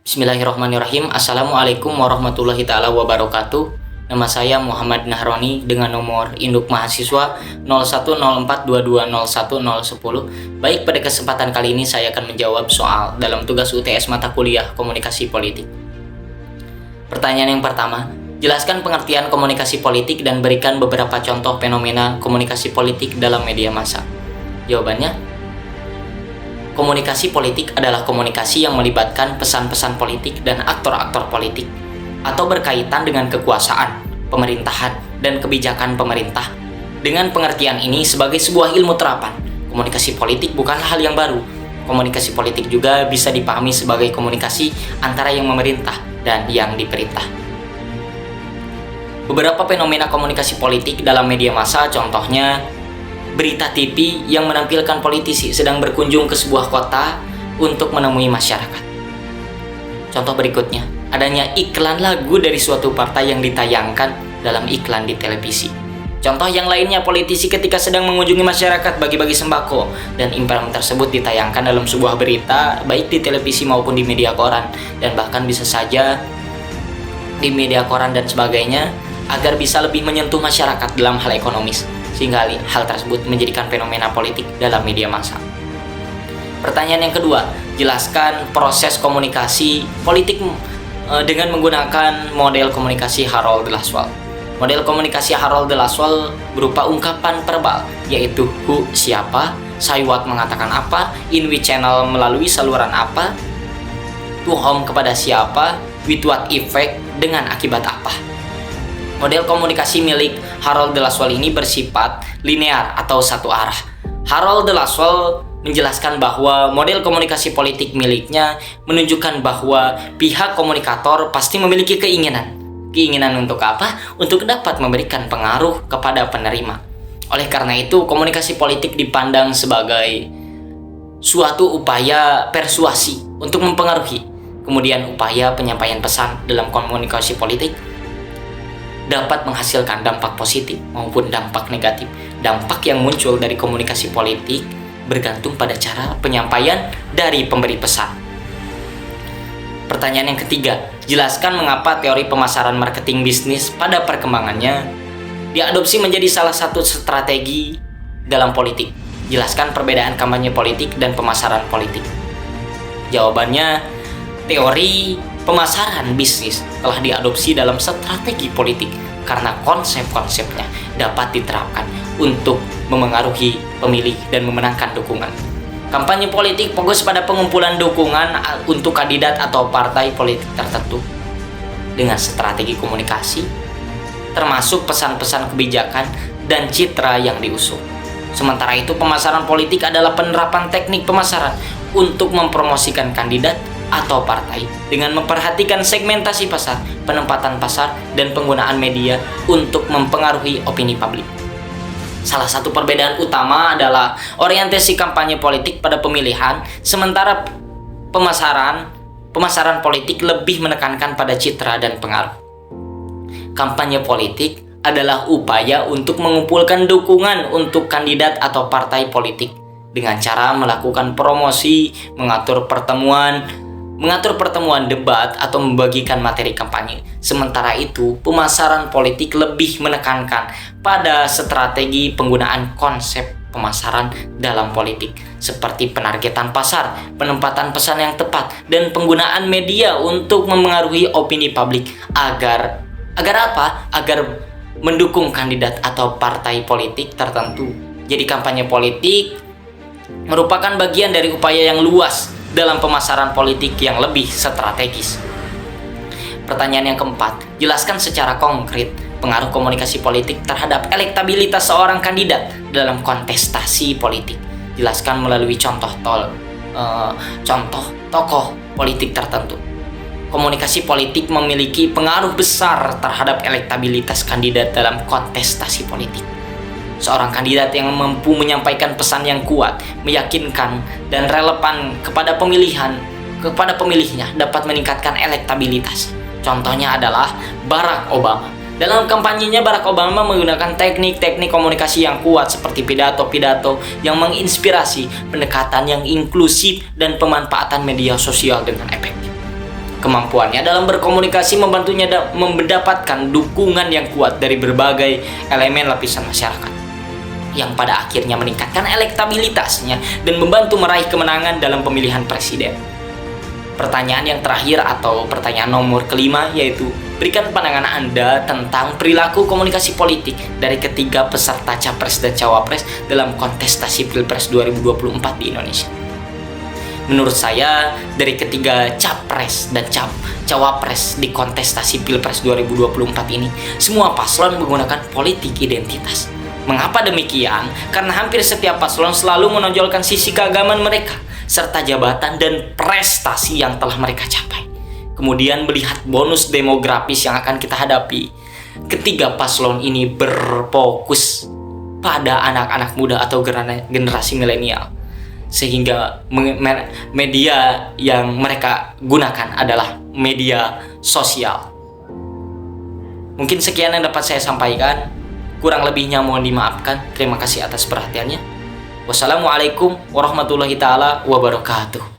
Bismillahirrahmanirrahim. Assalamualaikum warahmatullahi taala wabarakatuh. Nama saya Muhammad Nahroni dengan nomor induk mahasiswa 0104220110. Baik, pada kesempatan kali ini saya akan menjawab soal dalam tugas UTS mata kuliah Komunikasi Politik. Pertanyaan yang pertama, jelaskan pengertian komunikasi politik dan berikan beberapa contoh fenomena komunikasi politik dalam media massa. Jawabannya, komunikasi politik adalah komunikasi yang melibatkan pesan-pesan politik dan aktor-aktor politik atau berkaitan dengan kekuasaan, pemerintahan, dan kebijakan pemerintah. Dengan pengertian ini sebagai sebuah ilmu terapan, komunikasi politik bukanlah hal yang baru. Komunikasi politik juga bisa dipahami sebagai komunikasi antara yang memerintah dan yang diperintah. Beberapa fenomena komunikasi politik dalam media massa, contohnya berita TV yang menampilkan politisi sedang berkunjung ke sebuah kota untuk menemui masyarakat. Contoh berikutnya, adanya iklan lagu dari suatu partai yang ditayangkan dalam iklan di televisi. Contoh yang lainnya, politisi ketika sedang mengunjungi masyarakat bagi-bagi sembako dan iklan tersebut ditayangkan dalam sebuah berita baik di televisi maupun di media koran, dan bahkan bisa saja di media koran dan sebagainya agar bisa lebih menyentuh masyarakat dalam hal ekonomis, sehingga hal tersebut menjadikan fenomena politik dalam media massa. Pertanyaan yang kedua, jelaskan proses komunikasi politik dengan menggunakan model komunikasi Harold Laswell. Model komunikasi Harold Laswell berupa ungkapan verbal, yaitu who siapa, say what mengatakan apa, in which channel melalui saluran apa, to whom kepada siapa, with what effect dengan akibat apa. Model komunikasi milik Harold Laswell ini bersifat linear atau satu arah. Harold Laswell menjelaskan bahwa model komunikasi politik miliknya menunjukkan bahwa pihak komunikator pasti memiliki keinginan. Keinginan untuk apa? Untuk dapat memberikan pengaruh kepada penerima. Oleh karena itu, komunikasi politik dipandang sebagai suatu upaya persuasi untuk mempengaruhi. Kemudian upaya penyampaian pesan dalam komunikasi politik dapat menghasilkan dampak positif maupun dampak negatif. Dampak yang muncul dari komunikasi politik bergantung pada cara penyampaian dari pemberi pesan. Pertanyaan yang ketiga, jelaskan mengapa teori pemasaran marketing bisnis pada perkembangannya diadopsi menjadi salah satu strategi dalam politik. Jelaskan perbedaan kampanye politik dan pemasaran politik. Jawabannya, teori pemasaran bisnis telah diadopsi dalam strategi politik karena konsep-konsepnya dapat diterapkan untuk memengaruhi pemilih dan memenangkan dukungan. Kampanye politik fokus pada pengumpulan dukungan untuk kandidat atau partai politik tertentu dengan strategi komunikasi, termasuk pesan-pesan kebijakan dan citra yang diusung. Sementara itu, pemasaran politik adalah penerapan teknik pemasaran untuk mempromosikan kandidat atau partai dengan memperhatikan segmentasi pasar, penempatan pasar, dan penggunaan media untuk mempengaruhi opini publik. Salah satu perbedaan utama adalah orientasi kampanye politik pada pemilihan, sementara pemasaran politik lebih menekankan pada citra dan pengaruh. Kampanye politik adalah upaya untuk mengumpulkan dukungan untuk kandidat atau partai politik dengan cara melakukan promosi, mengatur pertemuan debat atau membagikan materi kampanye. Sementara itu, pemasaran politik lebih menekankan pada strategi penggunaan konsep pemasaran dalam politik, seperti penargetan pasar, penempatan pesan yang tepat, dan penggunaan media untuk memengaruhi opini publik agar apa? Agar mendukung kandidat atau partai politik tertentu. Jadi kampanye politik merupakan bagian dari upaya yang luas dalam pemasaran politik yang lebih strategis. Pertanyaan yang keempat, jelaskan secara konkret pengaruh komunikasi politik terhadap elektabilitas seorang kandidat dalam kontestasi politik. Jelaskan melalui contoh tokoh politik tertentu. Komunikasi politik memiliki pengaruh besar terhadap elektabilitas kandidat dalam kontestasi politik. Seorang kandidat yang mampu menyampaikan pesan yang kuat, meyakinkan, dan relevan kepada pemilihnya dapat meningkatkan elektabilitas. Contohnya adalah Barack Obama. Dalam kampanyenya, Barack Obama menggunakan teknik-teknik komunikasi yang kuat seperti pidato-pidato yang menginspirasi, pendekatan yang inklusif, dan pemanfaatan media sosial dengan efektif. Kemampuannya dalam berkomunikasi membantunya mendapatkan dukungan yang kuat dari berbagai elemen lapisan masyarakat, yang pada akhirnya meningkatkan elektabilitasnya dan membantu meraih kemenangan dalam pemilihan presiden. Pertanyaan yang terakhir atau pertanyaan nomor kelima yaitu, berikan pandangan Anda tentang perilaku komunikasi politik dari ketiga peserta Capres dan Cawapres dalam kontestasi Pilpres 2024 di Indonesia. Menurut saya, dari ketiga Capres dan Cawapres di kontestasi Pilpres 2024 ini, semua paslon menggunakan politik identitas. Mengapa demikian? Karena hampir setiap paslon selalu menonjolkan sisi keagamaan mereka, serta jabatan dan prestasi yang telah mereka capai. Kemudian melihat bonus demografis yang akan kita hadapi, ketiga paslon ini berfokus pada anak-anak muda atau generasi milenial, sehingga media yang mereka gunakan adalah media sosial. Mungkin sekian yang dapat saya sampaikan. Kurang lebihnya mohon dimaafkan. Terima kasih atas perhatiannya. Wassalamualaikum warahmatullahi taala wabarakatuh.